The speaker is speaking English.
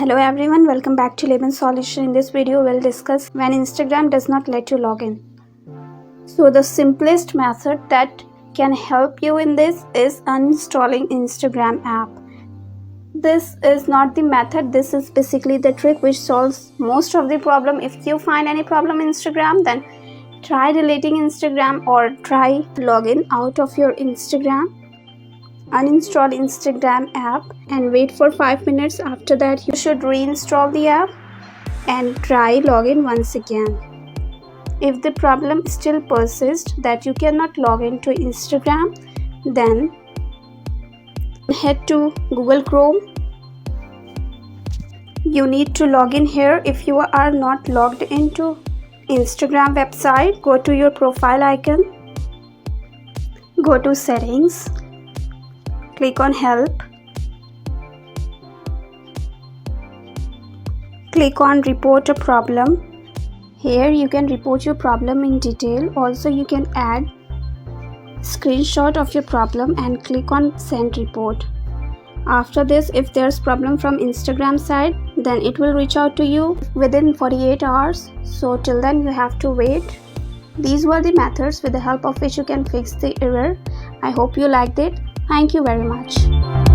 Hello everyone, welcome back to Lemon Solution. In this video, we'll discuss when Instagram does not let you log in. So the simplest method that can help you in this is uninstalling Instagram app. This is not the method, this is basically the trick which solves most of the problem. If you find any problem in Instagram, then try deleting Instagram or try login out of your Instagram. Uninstall Instagram app and wait for 5 minutes. After that, you should reinstall the app and try login once again. If the problem still persists that you cannot log into Instagram, then head to Google Chrome. You need to log in here. If you are not logged into Instagram website, go to your profile icon, go to settings, click on help, click on report a problem. Here you can report your problem in detail. Also you can add screenshot of your problem and click on send report. After this, if there's problem from Instagram side, then it will reach out to you within 48 hours. So till then you have to wait. These were the methods with the help of which you can fix the error. I hope you liked it. Thank you very much.